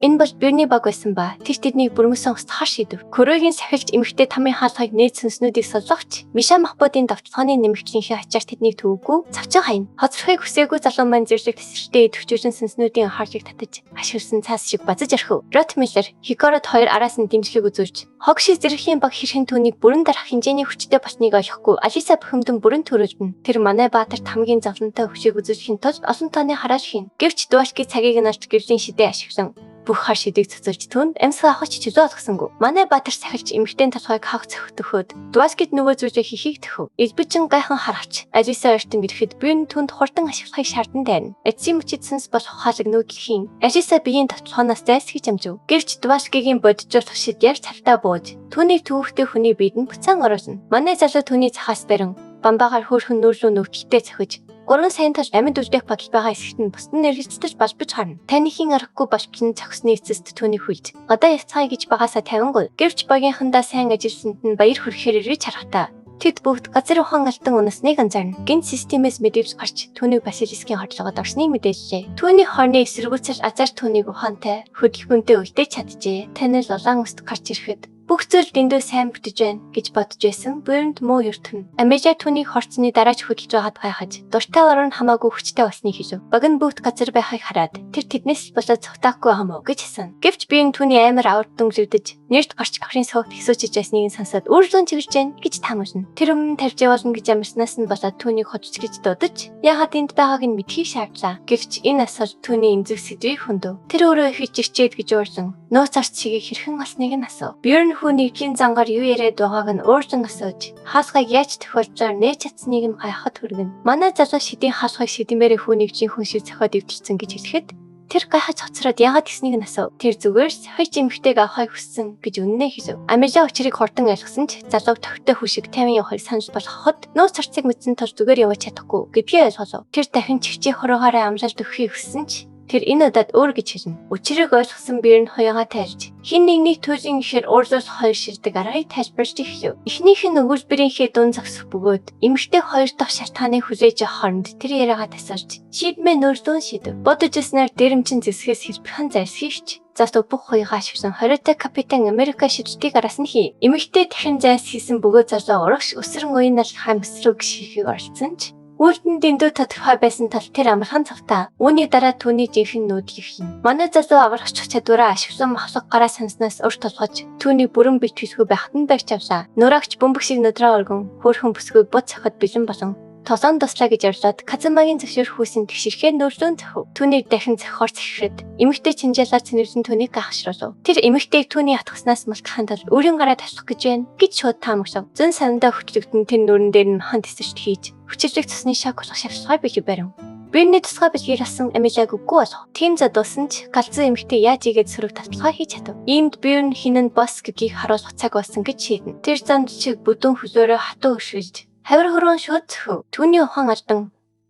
Энэ бол бирний баг байсан ба тэр тэднийг бүрмөсөн устгахаар шийдэв. Корегийн сахилч эмэгтэй тамийн хаалгыг нээд сүнснүүдийг соллогч Миша Махбодын давталгааны нэмэгдлийнхээ ачаар тэднийг төвөггүй цавчаа хаяна. Хоцрохыг хүсээгүй залуу маань зэрлэг тесрэлтэй идэвхжүүлэн сүнснүүдийн анхаарлыг татаж ашигласан цаас шиг базаж орхив. Ротмиллер Хикорот хоёр араас нь дэмжлэгийг үзүүлж хогши зэрэглэлийн баг хэрхэн түүнийг бүрэн дарах хэмжээний хүчтэй болсныг ойлгохгүй Алиса бухимдэн бүрэн төрүүлдэн тэр манай баатар тамгийн завлантай хөвшийг үзүүлэхийн тулд олон тооны хараач хийн. Гэвч Дуашки цагийг нарт гэрлийн шидэ ашиглан бүх хар шидийг цоцолж түнд амьсгаа авахч чөлөө олгосонгүй. Манай баатар сахилч эмэгтэй толгойг хавх цохтөхөд Дуашкид нөгөө зүйлээ хийхийг төв. Элбэжин гайхан харагч Алиса ортон гэрэхэд би түүнд хурдан ашиглахыг шаардсан тайрна. Эцсийн мөчид сүнс болох ухаалаг нүгэлхийн Алиса биеийн татлагоноос зайлсхийж амжив. Гэвч Дуашкигийн бодижуулах шид яг цартаа бууж түүний төвөгтэй хүний биед нь буцаан оруулна. Манай залуу түүний цахаас барин бамбаагаар хөөрхөн нүүр рүү нүгтэлтэй цохиж 3 сая тал амьд үлдэх бодол байгаа эсэгт нь бусдын нэрэлцдэж балбиж харна. Таныхийн аргагүй бошгин цогсны эцэст түүний хүлж. Одоо яцгаая гэж багаасаа тавингуй. Гэвч багийнхандаа сайн ажилласанд нь баяр хүрхээр ирж харахтаа тэд бүгд газар ухаан алтан унасныг анзаарна. Гинт системээс мэдээж гарч түүнийг Басилискийн хорлогод орсныг мэдээлжээ. Түүний хорны эсэргүүцэл азар түүнийг ухаантай хөдөлгөөнтэй үлдээж чаджээ. Танил улаан өст гарч ирэхэд бүх зүйл дэндүү сайн бүтэж байна гэж бодож байсан. Бүрэнд муу ертөнө. Амежа түүнийг хорцны дараач хөдөлж байгаад гайхаж дуртай орон хамаагүй хүчтэй болсныг хэлв. Баг нь бүгд газар байхыг хараад тэр тэднээс болоод цогтаахгүй хамаа гэж хэлсэн. Гэвч би түүний амар авардсан өвдөж нэрт гарч гахрын согт хэсүүчж байсныг сонсоод үржлэн чиглэж байна гэж таамаглана. Тэр өмнө тавьж явуулна гэж амарснаас нь болоод түүнийг хоцч гэж дуудаж яагаад энд байгааг нь мэдхийг шаардлаа. Гэвч энэ асар түүний эмзэг сэдвийг хөндөв. Тэр өөрөө их иччээд гэж уурсан. Нууц арц чигийг хэрхэн олсныг нь асуув. Хүний хэн зангаар юу яриад байгааг нь уурсан асууж хаалгыг яаж тохиолжоор нээж чадсныг нь гайхаад хүргэн. Манай залуу шидийн хаалгыг шидмээрээ хүүнийг жинхэнэ шиг цохиод өвдөлцсөн гэж хэлэхэд тэр гайхаж хоцроод яагаад гэснийг нь асуув. Тэр зүгээр сахиж эмхтэйг авахыг хүссэн гэж үнэнээ хэлв. Амежа учрыг хурдан ойлгосон ч залууг тохтой хүшиг 50 явахыг санаж болгоход нууц царцыг мэдсэн тул зүгээр явж чадахгүй гэдгийг ойлголоо. Тэр дахин чигчээ хорогоороо амлалт өгөхийг хүссэн ч тэр энэ удаад өөр гэж хэлнэ. Учрыг ойлгосон биер нь хоёроо тайлж хин нэгнийг төлөн ихээр уурлаас хоёр ширдэг аргыг тайлбарж эхлэв. Эхнийх нь өгүүлбэрийнхээ дуун зогсох бөгөөд эмэгтэй хоёр дахь шалтгааныг хүлээж авах хооронд тэр яриагаа тасалж шийдмээ нөөрлөн шийдэв. Бодож ирснээр дээрэмчин зэсгээс хэлбэрхэн зайлсхийвч застуу бүх хоёроо ашигласан 20-тай капитан Америка шидлтийг араас нь хий. Эмэгтэй дахин зайлсхийсэн бөгөөд залуу урагш өсрөн уянал хамсруу гişхийг оролцсон ч Үлдэн дэндүү тодорхой байсан тал тэр амархан цагтаа үүний дараа түүний жинхэнэ нүүдэл ихнэ. Манай залуу аврагч чадвараа ашиглан махлах гараа санснаас урт толгож түүний бүрэн бит хэсгүү байхад нь барьж авлаа. Нураагч бөмбөг шиг нудраа өргөн хөөрхөн бүсгүй бут цахад бэлэн болон толон туслаа гэж ярьлаад Казамагийн зөвшөөрөх хүсэнд гişэрхээ нөөрлөн зөхөв. Түүнийг дахин зохихоор зэхрэхэд эмэгтэй чинжаалаар цэнэрлэн түүнийг гахшруулв. Тэр эмэгтэйг түүний атгаснаас мултгахын тулд өөрийн гараа таслах гэж байна гэж шууд таамаглав. Зөн сандаа хөтлөгдөн тэр нүрэн дээр нь хан тесэрч хийж хүчилэг цусны шаг болох шавсгай бий барив. Бирний тусгай бэлгийг асан амижааг үгүй болох. Тим задуусан ч галзуу эмэгтэй яаж игээд сөрөг таталгаа хийж чадав. Иймд бир нь хинэн бос гэдгийг харуулах цаг болсон гэж шийднэ. Тэр зам чиг бүдүүн хөлөөрөө хатуу өшгөлж хавир хөрөн шууд зөхөв. Түүний ухаан алдан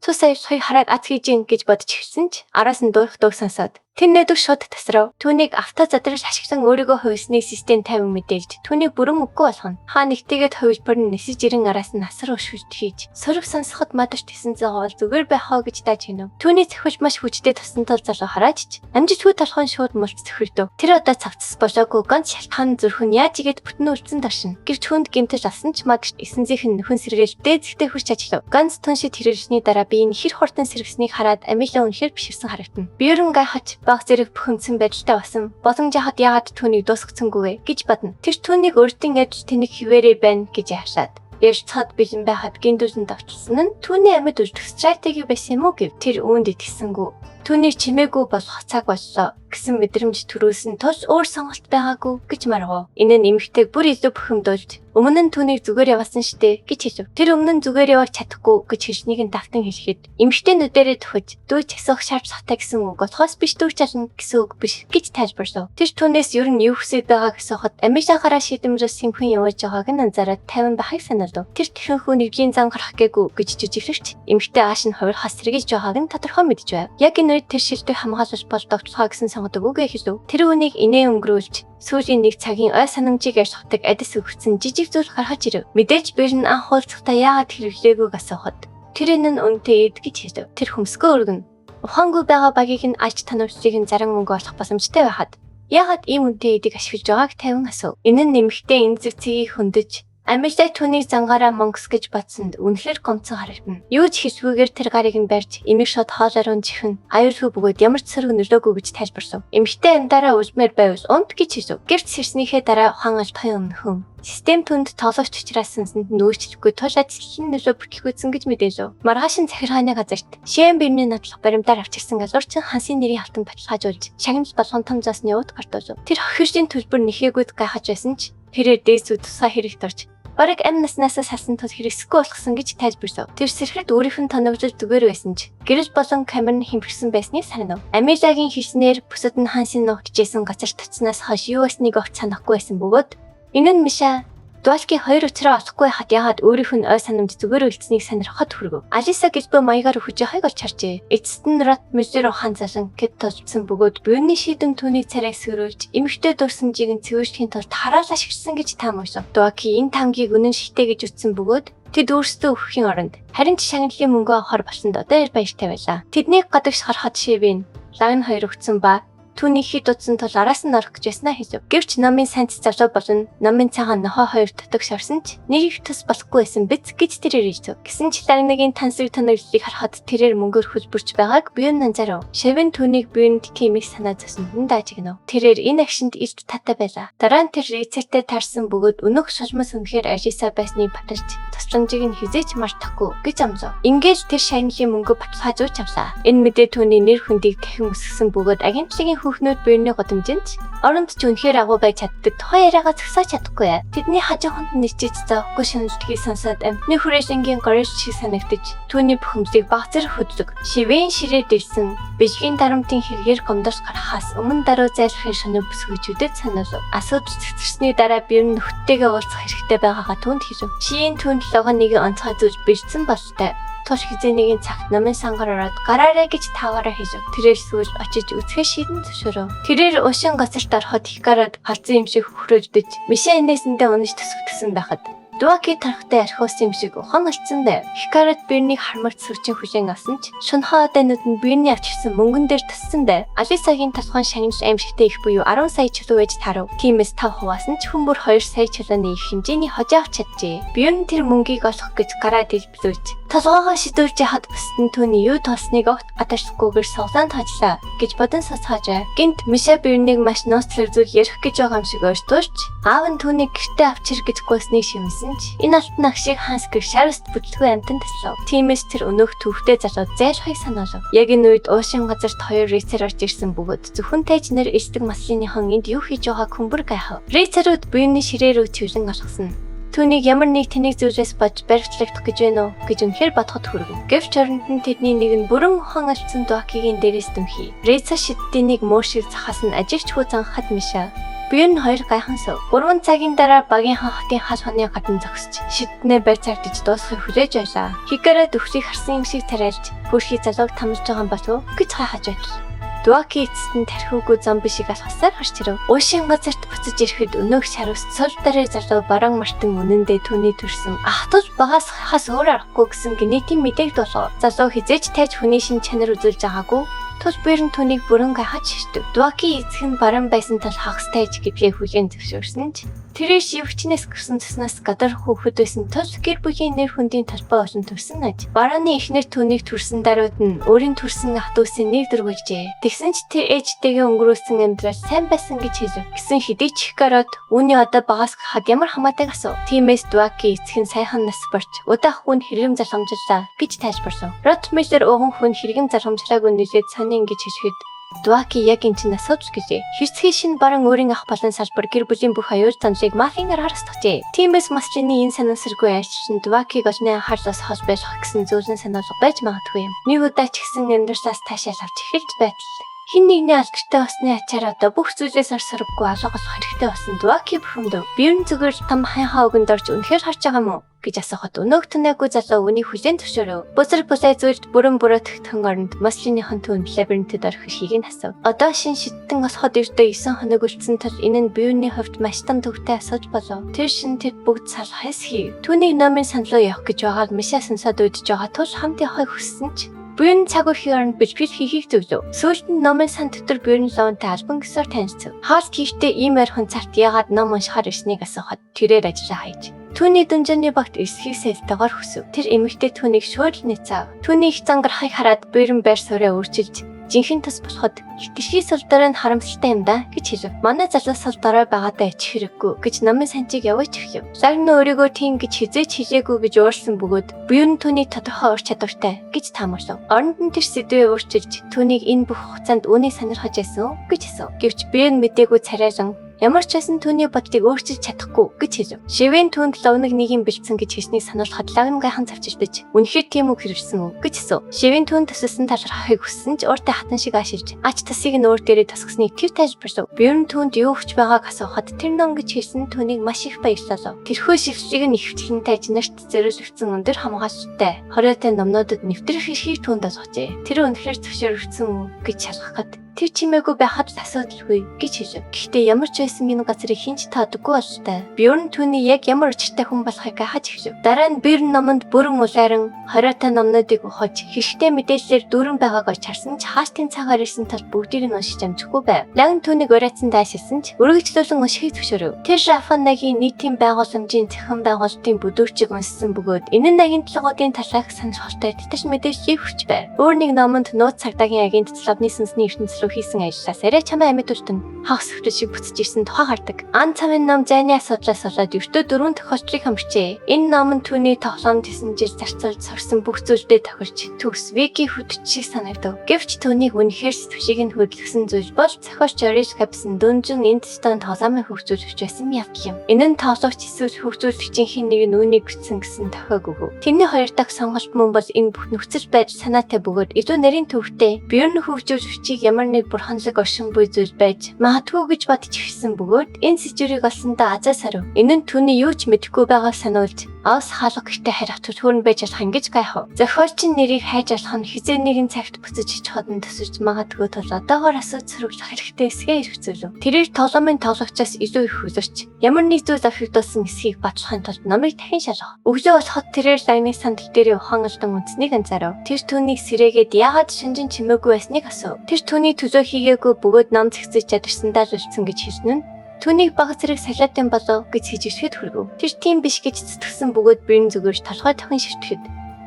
цус аяв сая хараад ад хийж ийн гэж бодож ирсэн ч араас нь дуурах дууг сонсоод тэр нэдэг шууд тасрав. Түүнийг авто задраж ашиглан өөрийгөө хувьсны систем 50 мэдээлж түүнийг бүрэн үгүй болгоно. Хаа нэгтэйгээд хувилбар нь нисэж ирэн араас нь асар өшгөлт хийж сөрөг сонсоход мадаж тэсэн зогоол зүгээр байхаа гэж дааж гинв. Түүний цохиж маш хүчтэй тасан тул залуу хараач амжитгүй толхон шууд мулт цөхрөлдөв. Тэр одоо цавцас болоогүй ганц шалтгаан зүрхэн яаж игээд бүтэн үлдсэн дашин. Гэвч хүнд гэмтэж асан ч мадаж эсэнзийнх нь нөхөн сэргээл дээдзэгтэй хурч ажиллав. Ганц түншид хэрэглэсний дараа би энэ хэр хурдан сэргэснийг хараад амилаа үнэхээр биширсэн харагдана. Биерэн гайхаж баг зэрэг бухимдсан байдалтай басан боломж хахад яагаад түүнийг дуусгацсангүй гэж бодно. Тэр түүнийг өөртөө ажил тэнэг хിവэрэ байна гэж яашаад ярьж цад бэлэн байхад гиндүүлэн давталсан нь түүний амьд үлдэх стратеги байсан юм уу гэв. Тэр үүнд итгэсэнгүү. Түүнийг чимээгүй болох цаг боллоо гэсэн мэдрэмж төрүүлсэн тус өөр сонголт байгаагүй гэж маргав. Энэ нь эмэгтэйг бүр илүү бухимдуулж өмнө нь түүнийг зүгээр явуулсан штэ гэж хэлв. Тэр өмнө нь зүгээр явуулж чадахгүй гэж хэлснийг нь давтан хэлэхэд эмэгтэй нүдэрээ төхөж дүүж асуух шаардлагатай гэсэн үг болохоос биш дүүж чадна гэсэн үг биш гэж тайлбарлав. Тэр түүнээс ер нь юу хүсэж байгааг асуухад амижахаараа шийдэмжээс симхэн явуулж байгааг нь анзаараад 50 байхыг санаалав. Тэр тэхэнхүү нэргийн зам гарах гээгүй гэж жижигэрч эмэгтэй ааш нь хувирхаас сэргийж байгааг нь тодорхой мэдж байв. Яг энэ үед тэр шилдэг хамгаалалт бол тогтолцоо гэсэн сонгодог үг хэлв. Тэр үнийг инээ өнгөрүүлж сүүлийн нэг цагийн ой санамжийг ярьцдаг адис өгсөн жижиг зүйл гаргаж ирэв. Мэдээж бэр нь анх уулзахдаа яагаад хэрэглээгүйг асуухад тэр энэ нь үнэтэй эд гэж хэлв. Тэр хөмсгөө өргөн Ухаангүй байгаа багийг нь аж танавчдыг нь зарим мөнгө олох боломжтой байхад яагаад ийм үнэтэй эдийг ашиглаж байгааг тавин асуув. Энэ нь нэмэгтэй энэ зэг цэгийг хөндөж амьдтай түүнийг зангаараа монгос гэж батсанд үнэхээр гомцон харагдана. Юу ч хийсгүйгээр тэр гарыг нь барьж эмэг шот хоолоор чихэн аюулгүй бөгөөд ямар ч сөрөг нөлөөгүй гэж тайлбарсав. Эмэгтэй амьдараа ужмаар байвс унт гэж хэлв. Гэрт сэрснийхээ дараа ухаан аль тоён өнхөн. Систем түнд тоглогч учраас сүнсэнд нөөцлөхгүй тул ажлын нөлөө бүртгэгүйсэн гэж мэдээлв. Маргааш нь захиргааны газарт шиэн бэрний надлах баримтаар авчирсан газарчин хансын нэрийн халтан баталгаажуулж шагнал болгон том засны ут гартуулв. Тэр хохирчдын төлбөр нэхээгүйд гайхаж байсан ч тэрээр дээсүүд тусаа хэрэгт орж бараг амь наснаас салсан тул хэрэгсэхгүй болгосон гэж тайлбарсав. Тэр сэрхэд өөрийнх нь тоногдол зүгээр байсан ч гэрэл болон камер нь хэмжигсэн байсныг санав. Америкийн хичнээн бүсэд нь хансын ногдчихсэн газар татснаас хойш юу байсныг огт санахгүй байсан бөгөөд энэ нь Миша Дуалки хоёр өчрөө олохгүй хад яагаад өөрийнх нь ой санамж зүгээр үлдсэнийг сонирхоход хүргэв. Алиса гэлбэ маягаар өгч хайг олж харжээ. Эцэст нь Рат Мюзер ухаан залан гэд толцсон бөгөөд биений шийдэн түүний царайг сөрүүлж эмэгтэй дурсан жигийн цэвэршхийн тулд хараал ашигласан гэж таамаглав. Дуалки энэ тамгийг үнэн шигтэй гэж үтсэн бөгөөд тэд өөрсдөө өгөхийн оронд харин ч шагналын мөнгө авахар болсонд одоо баяртай байлаа. Тэднийг гадагш харахад шивэн лайн хоёр өгсөн ба түүний хід утсан тул араас нь орох гэж яснаа хийв. Гэвч намын санц залуу болон намын цагаан нохоо хоёр татагш орсон ч нэг их тус болохгүй байсан биз гэж тэрээр хэлв. Гэсэн ч лагнагийн тансаг тоноглолыг харахад тэрээр мөнгөөр хөлбөрч байгааг бие нь анзаарав. Шивэн түүнийг биенд тиймийг санаа зовсонд даажигнав. Тэрээр энэ агшинд илт татай байлаа. Дараа нь тэр рецептээр таарсан бөгөөд өнөх шалмас үнэхээр ажисаа байсныг баталж тасламжийг нь хизээч мартахгүй гэж амжав. Ингээд тэр шагналын мөнгө баталгаажуулж авлаа. Энэ мэдээ түүний нэр хүндийг дахин өсгсөн бөгөөд агентлагийн хүүхнүүд биений годомжинд оронд ч үнэхээр агуу байж чаддаг тухай яриагаа зогсоож чадахгүй. Тэдний хажууханд нэрчиж зоохгүй шаналдгийг сонсоод амтны хүрээлэнгийн гориш шиг санагдаж түүний бухимдыг багцэр хөдлөг. Шивэн ширээд ирсэн бижгийн дарамтын хэрэгээр гомдоос гарахаас өмнө даруй зайлшгүй шөнө бүсгүйчүүдэд санаалав. Асуудал зэгцэрсний дараа бие нь нөхдөйгээ уулзах хэрэгтэй байгаагаа түнд хэлв. Шиийн түнд логоныг онцгой зүйлж бэлдсэн болтой. Тош хизээний цагт намын сангаар ороод гараарэ гэж таваараа хийв. Тэрээр сүүл очиж үзэхээ шийдэн зөвшөөрөв. Тэрээр ушин газарт ороход хикараад халзан юм шиг хөхрөөждөж Мишэ энэсэндээ унаж төсөгдсөн байхад Дуаки тархтай архиус юм шиг ухаан алцсан байв. Хикарат биенийг хармагц сүрчин хүлээн авсан ч шунхаа одоонууд нь биений авчирсан мөнгөн дээр тассан байв. Алисагийн толгойн шагнал аимшигтэй их буюу 10 сая чулуу байж тарав. Тиймээс 5 хуваасан ч хүн бүр 2 сая чулууны их хэмжээний хожоо авч чаджээ. Бие нь тэр мөнгийг олох гэж гараад хэлбэлүүлж толгоогоо шидүүлж яхад бусдын түүний юу тоосныг огт гадарсахгүйгээр соглоон таажлаа гэж бодон сацгаажээ. Гинт Миша биенийг маш ноцлог зүйл ярих гэж байгаа юм шиг ойртуулж аав нь түүнийг гэртээ авчир гэж гуйсныг шимсэн. Энэ алтан агшиг ханс гэр шараст бүтлгүй амтан таслав. Тиймээс тэр өнөөх төвхтэй залуу зайлшгүй санаалав. Яг энэ үед уушин газарт 2 рейцер орж ирсэн бөгөөд зөвхөн тайж нэр эсдэг маслиныхон энд юу хийж байгааг хүмбэр гайхав. Рейцерүүд биений ширээ рүү чивлэн алхсан. Түүнийг ямар нэг тэнэг зүйлээс бож баригчлагдах гэж байна уу гэж үнэхээр бодоход хүргэв. Гэвч оронд нь тэдний нэг нь бүрэн ухаан алдсан Дуакигийн дээрээс дүмхий. Рейцер шиддийн нэг муу шиг захаас нь ажигч хүү занхад Миша бие нь хоёр гайхансав. 3 цагийн дараа багийн ханхтын хал хоны гадна зогсож шиднээ байр цагдж дуусахыг хүлээж байлаа. Хикараа дөхрийг харсан юм шиг тариалж хөрхий залууг тамлж байгаа юм болов гэж хайхаж байв. Дуаки эцэст нь тархиугүй зомби шиг алхасаар гарч ирэв. Уушин газарт буцаж ирэхэд өнөөх шарвс цол дараа залуу баран мартын үнэндээ түүний төрсөн ахтуж багаас хас өөр аргагүй гэсэн генетийн мэдээг дуулав. Залуу хизээч тайж хүний шин чанар үзүүлж байгаагүй. Тус бэрэн түүнийг бүрэн гайхаж ширтв. Дуаки эцэг нь баран байсан тал хагастайж гэвээ хүлээн зөвшөөрсөн ч тэрээр шивгчнээс гэрсэн цаснаас гадар хөөхөд байсан тул гэр бүлийн нэр хүндийн талбай олон төрсөн аж. Барааны эхнэр түүнийг төрсөн даруйд нь өөрийн төрсөн ах дүүсийн нэг дөрвөлжээ. Тэгсэн ч тэр ээжтэйгээ өнгөрөөсөн амьдрал сайн байсан гэж хэлв. Гэсэн хэдий ч Хикарад үүний одоо багаас хад ямар хамаатай асуув. Тиймээс Дуаки эцэг нь сайхан нас барч удаах хүн хэрэгэм залхамжлаа гэж тайлбарлав. Ротмиллер ууган хүн хэрэгэм залхамжлаагүй нэлээд ингэж хэлэхэд Дуаки яг энэ чинь асууж гэлээ. Хэрцгий шин баран өөрийн ах болон салбар гэр бүлийн бүх аюул занжийг мафианаар харагдчихжээ. Тиймээс маслины энэ санамсаргүй айлчин Дуакиг олны анхаарлаас хол байх гэсэн зүйлэн санаалга байж магадгүй юм. Нэг удаа ч гэсэн амьдралаас таашаал авч эхэлж байтал хин нэгний алдартай осны ачаар одоо бүх зүйлээс арсараггүй алга болох хэрэгтэй болсон Дуаки бухимдав. Биеийн зүгээр там хаяхаа өгөнд орж үнэхээр харж байгаа юм уу гэж асуухад өнөөх тунаагүй залуу үнийг хүлээн зөвшөөрөв. Бузар бусай зүйлд бүрэн бүрэтгтэн оронд маслиныхон түн лабиринтэд орох хийг нь асуув. Одоо шин шидтэн осоход ирдээ 9 хоног үлдсэн тул энэ нь биений хувьд маш том төвтэй асууж болов. Тэр шин тэд бүгд салхаас хийв. Түүний номын саналуу явах гэж байгааг Миша сонсоод үдж байгаа тул хамт явахыг хүссэн ч Буян цаг үеийн бичвэр хийхийг зөвлөв. Сүүлд нь номын сан дотор буян лоонтэй албан гэсээр танилцв. Хаалт хийхдээ ийм ойрхон цагт яагаад ном уншихаар ирснийг асуухад тэрээр ажиллаа хайж. Түүний дүнжээний багт эсхийг сэлтэйгээр хүсв. Тэр эмэгтэй түүнийг шууд нэцэв. Түүний их зангарахыг хараад буян байр сууриа өөрчилж жинхэнэ тус болоход итгэший сулдараа харамсалтай юм да гэж хэлв. Манай залуу сулдараа байгаадаа ич хэрэггүй гэж намын санчийг яваач өгөв. Лагн өөрийгөө тийм гэж хизээч хийжээгүй гэж уурсан бөгөөд буян түүний тодорхой ур чадвартай гэж таамаглав. Оронд нь тэр сэдвээ өөрчилж түүнийг энэ бүх хугацаанд үүнийг сонирхож байсан гэж асуув. Гэвч буян мэдээгүй царайран ямар ч байсан түүний бодлыг өөрчилж чадахгүй гэж хэлв. Шивэн түүнд ловног нэгийн бэлдсэн гэж хэлснийг сануулхад лагн гайхан завчилдаж үнэхээр тийм үг хэрэгсэн үү гэж асуув. Шивэн түүнд төсөлсөн талархахыг хүссэн ч ууртай хатан шиг аашилж ач тасыг нь өөр дээрээ тасгасныг тэр тайлбарлав. Буян түүнд юу өгч байгааг асуухад тэр ном гэж хэлсэн түүнийг маш их баярлалав. Тэрхүү шившиг нь ихвчлэн тайж нарт зориулсан өндөр хамгаалалттай хориотой номнуудад нэвтрэх эрхийг түүнд олгожээ. Тэр үнэхээр зөвшөөрөгдсөн үү гэж шалгахад тэр чимээгүй байхад асуудалгүй гэж хэлв. Гэхдээ ямар ч байсан энэ газрыг хинч таадаггүй болтой. Буян түүний яг ямар учиртай хүн болохыг хаж хэлв. Дараа нь Буян номонд бүрэн улайран хориотой номнуудыг ухаж хэрэгтэй мэдээллээр дүүрэн байгааг олж харсан ч хаалтын цагаар ирсэн тал бүгдийг нь уншиж амжихгүй байв. Лагн түүнийг уриатсан даашилсан ч үргэлжлүүлэн уншихыг зөвшөөрөв. Тэр Рафанагийн нийтийн байгууламжийн цэхэн байгуулалтын бүдүүрчийг уншсан бөгөөд энэ нь агентлагуудын талаах сонирхолтой тэтгч мэдээллийг хүч байв. Өөр нэг номонд нууц цагдаагийн агент Славны сүнсний ертөнцийн хийсэн ажиллаас арай чамаа амьд үртэн хагас хөвтөж шиг буцаж ирсэн тухай гардаг. Ан цамын ном зайны асуудлаас болоод ертөө дөрвөн тохиолдлыг хамжээ. Энэ ном нь түүний тоглоом тэсэнжил зарцуулж сорсон бүх зүйлдээ тохирч төгс вики хөтөч шиг санагдав. Гэвч түүнийг үнэхээр сэтвшиг нь хөдөлгсөн зүйл бол зохиолч Орис Капсын дөнжин энд стон тоглоомын хөгжүүлж байсан явдал юм. Энэ нь тоглогч эсвэл хөгжүүлэгчийн хэн нэг нь үүнийг бичсэн гэсэн тохиог өгөв. Тэрний хоёр дахь сонголт мөн бол энэ бүх нөхцөл байдал санаатай бөгөөд илүү нарийн төвхтэй Буян хөгжүүлэгчийг ямар нэг бурханлаг оршин буй зүйл байж магадгүй гэж бодож ирсэн бөгөөд энэ сэжвэрийг олсондоо азаа сарв. Энэ нь түүний юу ч мэдэхгүй байгааг сануулж аус хаалга гэртээ харих төтгөрн байж болох ингэж гайхав. Зохиолчийн нэрийг хайж олох нь хизээ нэгэн цагт буцаж ичход нь төсөж магадгүй тул одоогоор асууж сөрөглөх хэрэгтэй эсгээ хэрэгцүүлв. Тэрээр тоглоомын тоглогчоос илүү их хүлэрч ямар нэг зүйл авчирдуулсан эсхийг батлахын тулд номыг дахин шалгав. Өглөө болоход тэрээр лагны сандал дээрээ ухаан алдан үнцнийг анзаарав. Тэр түүнийг сэрээгээд яагаад шинжин чимээгүй байсныг асуув. Тэр түүний төлөө хийгээгүй бөгөөд ном зэгцэж чадварсандаа л үлдсэн гэж хэлсэн нь түүнийг баг зэрэг салаатын болов гэж хижигшгэд хүргэв. Тэр тийм биш гэж зүтгэсэн бөгөөд Буян зүгээрж толгой тохин ширтгэхэд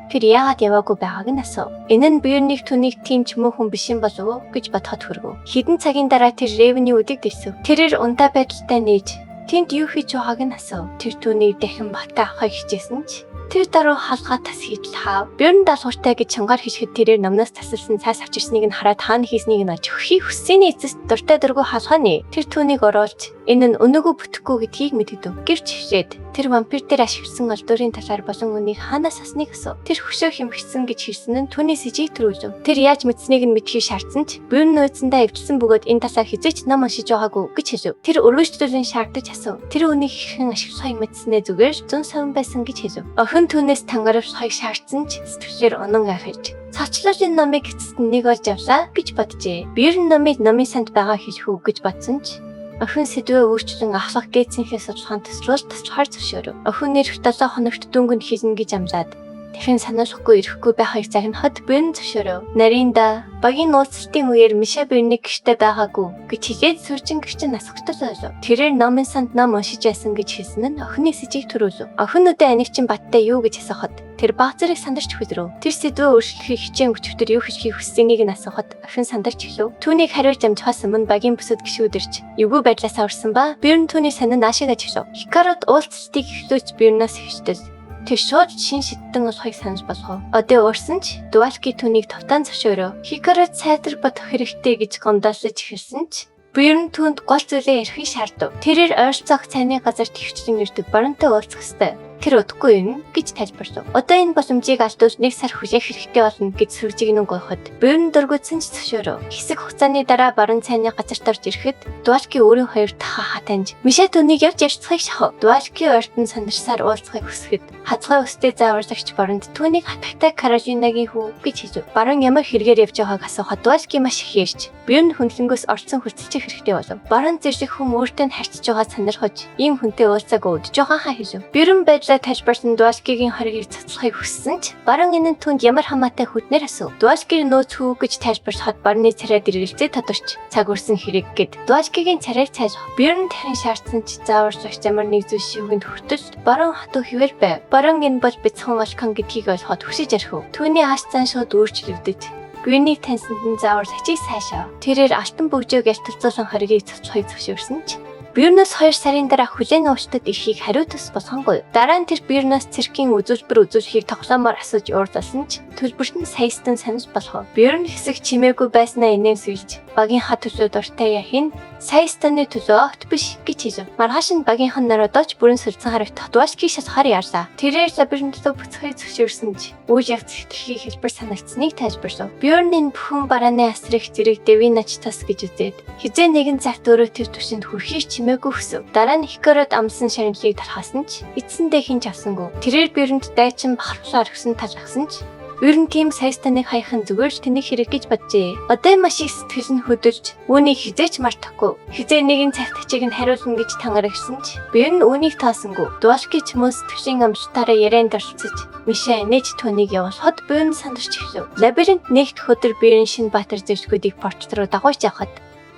тэр яагаад яваагүй байгааг нь асуув. Энэ нь Буяныг түүнийг тийм ч муу хүн биш юм болов уу гэж бодоход хүргэв. Хэдэн цагийн дараа тэр Ревний үдэг дэвсв. Тэрээр ундаа байдалтай нээж тэнд юу хийж байгааг нь асуув. Тэр түүнийг дахин батаа авахыг хичээсэн ч тэр даруй халгаа тас хийдэл хаав. Буян даалгавартай гэж чангаар хийхэд тэрээр номноос тасалсан цаас авчирсныг нь хараад хаана хийснийг нь олж өгөхийг хүссэний эцэст дуртай дургүй халгааны. Тэр түүнийг оруулж энэ нь өнөөгөө бүтэхгүй гэдгийг мэдгэв. Гэвч хишээд тэр вампир дээр ашигласан олдуурын талаар болон үнийг хаанаас асныг асуув. Тэр хөшөө хэмхсэн гэж хэлсэн нь түүний сэжийг төрүүлв. Тэр яаж мэдсэнийг нь мэдхийг шаардсан ч Буян нөөцөндөө эвдэлсэн бөгөөд энэ талаар хизээч ном уншиж байгаагүй гэж хэлв. Тэр өргөжлөлөн шаардаж асуув. Тэр үнийг хэрхэн ашиглахыг мэдснээ зүгээр зүүн савн байсан гэж хэлв. Охин түүнээс тангаравчлахыг шаардсан ч сэтгэлээр унан гайхаж цаачлалын номыг эцэст нь нэг олж авлаа гэж боджээ. Буян номыг номын санд байгаа хэлэх үү гэж бодсон ч охин сэдвээ өөрчлөн ахлах гээцийнхээ судалгаан төслөөр туслахаар зөвшөөрөв. Охин нэр 7 хоногт дөнгөнд хийлнэ гэж амлаад дахин сануулахгүй ирэхгүй байхыг загнахад Буян зөвшөөрөв. Нарийнда багийн нууцлалтын үеэр Миша Буяныг гэртээ байгаагүй гэж хэлээд сүржин гэрчин насгтал ойлов. Тэрээр номын санд ном уншиж байсан гэж хэлсэн нь охины сэжийг төрүүлв. Охин өдөө анигчин баттай юу гэж асуухад тэр баг зэрэг сандарч хүлрэв. Тэр сэдвээ өөрчлөхийг хичээн өчигдөр юу хийхийг хүссэнийг нь асуухад охин сандарч эхлэв. Түүнийг хариулж амжихаас өмнө багийн бүсэд гişүүдэрч эвгүй байдлаасаа урсан ба Буян түүний санаа наашиг ажиллав. Хикарод уулзалтыг эхлүүлж Буянаас хэвчтэл тэр шууд шин шидтэн болохыг санаж болгов. Одоо уурсан ч Дуалки түүнийг товтаан зөвшөөрөв. Хикарод сайдар бодох хэрэгтэй гэж гомдоолж эхэлсэн ч Буян түүнд гол зүйлээ ярихыг шаардав. Тэрээр ойролцоох цайны газар төвчлэн ирдэг баруунтай уулзах ёстой. Тэр удахгүй юм гэж тайлбарлав. Одоо энэ боломжийг алдвал 1 сар хүлээх хэрэгтэй болно гэж сүржигнэн гойход Буян дургуутсан ч зөвшөөрөв. Хэсэг хугацааны дараа баруун цайны газарт орж ирэхэд Дуалки өөрийн хоёр дахь хатанж Миша түүнийг явж ярьцахыг шахав. Дуалки ойртон сандарсаар уулзахыг хүсэхэд хазгай өстэй зааварлагч баруунд түүнийг хатагтай Каролинагийн хүү гэж хэлв. Баруун ямар хэрэгээр явж байгааг асуухад Дуалки маш их ярьж Буян хүндлэнгөөс орцсон хөлцөлчих хэрэгтэй болов. Баруун зэрэг хүн өөртөө харьцаж байгаа сандархож ийм хүнтэй уулзаагүй гэж жоохон хэлв. Буян байдлаа Уучлаарай тайлбарсан Дуашкигийн хоргийг цацлахыг хүссэн ч баруун энэ түнд ямар хамаатай хүднэр асуув. Дуашкиг нөөц хүү гэж тайлбарлахад барны царайд эргэлзээ тодорч цаг үрсэн хэрэг гэд Дуашкигийн царайг цааш Бёрн тарин шаардсан ч заавар сууч ямар нэг зүйл шивгэнд хүртэл баруун хатуу хിവэр байв. Баруун энэ бол бяцхан волкан гэдгийг ойлгоход хүсэж ярих. Түүний ааш цан шууд өөрчлөгдөж Бёрнийг таньсанд нь заавар сачиг сайшаа. Тэрээр алтан бөгжөөг ялталцуулсан хоргийг цацлахыг зөвшөөрсөн ч Бёрнос 2 сарын дараа хүлээн авалтад ирэхийг хариуцс босгонгүй. Дараа нь тэр Бёрнос циркийн үзүүлбэр үзүүлэхийг тоглоомоор асууж уурласан ч төлбөрт нь саястан санаж болох. Бёрн хэсэг чимээгүй байснаа инээмсэглэж багийн хат төлөө дуртай яхин саястаны төлөө огт биш гэж хэлв. Маргааш нь багийнхан народооч бүрэн сэрдсэн харагдах Дуашкиг шатахаар яарлаа. Тэрээр лабиринтөө буцахыг зөвшөөрсөн ч үуж явц хэтэрхий хэлбэр санагдсныг тайлбарлав. Бёрнийн бүхэн барааны асрах зэрэг Девинач тас гэж үзээд хизээ нэгэн цагт өөрөө тэр түвшинд хүрэхийг чимээгүй хүсв. Дараа нь Хикарод амсан шарнлыг тархасан ч эцсэндээ хинч авсангүй. Тэрээр Бёрнд дайчин бахархлаар өгсөн талхсан ч Бёрн тийм саястаныг хаяхан зүгээр л тэнийг хэрэг гэж боджээ. Одоо маш их сэтгэл нь хөдөлж үүнийг хизээч мартахгүй. Хизээ нэгэн цагт ачиг нь хариулна гэж тангарагсан ч Бёрн үүнийг таасангүй. Дуашки ч мөс төвшин амжилтаараа ярианд орцож Мишэ нэж түүнийг явуулахад Бёрн сандарч эхлэв. Лабиринт нэгт өдөр Бёрн шин баатар зэвсгүүдийг порт руу дагуулж явхад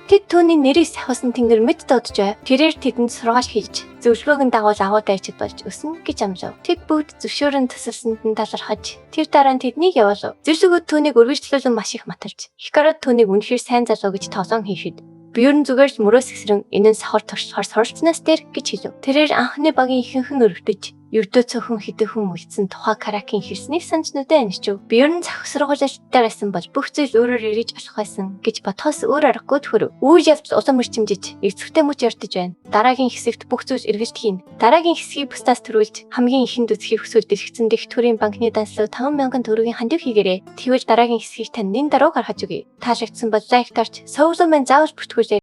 тэд түүний нэрийг сахиулсан тэнгэр мэд додж байв. Тэрээр тэдэнд сургаал хийж зөвшөөрөөг нь дагуул агуу дайчид болж өснө гэж амлав. Тэд бүгд зөвшөөрөн төсөлсөнд нь талархаж тэр дараа нь тэднийг явуулав. Зөвшөөрөд түүнийг үргэлжлүүлэн маш их матарч Хикарод түүнийг үнэхээр сайн залуу гэж тоолон хийхэд Бёрн зүгээр л мөрөөс гисрэн энэ нь сахар туршлагаар суралцнаас дээр гэж хэлв. Тэрээр анхны багийн ихэнхэн өрөвдөж ердөө цөөхөн хэдэн хүн үлдсэн тухай Каракин хэлснийг санаж нүдэ аничв. Бёрн завхсрагуулалттай байсан бол бүх зүйл өөрөөр эргэж болох байсан гэж ботхоос өөр аргагүй төхөрөв. Үүж явц улам өрчимжиж эцэгтэй мөч ярдж байна. Дараагийн хэсэгт бүх зүйл эргэлт хийн. Дараагийн хэсгийг бусдаас төрүүлж хамгийн ихэнд үзхийг хүсвэл дэлгэцэн дэх төрийн банкны данслуу 5,000 төгрөгийн хандив хийгээрэй. Тэгвэл дараагийн хэсгийг тань нин дараа гаргаж өгье. Таалагдсан бол лайк тарч, совлон мэн заавал бүртгүүлээ.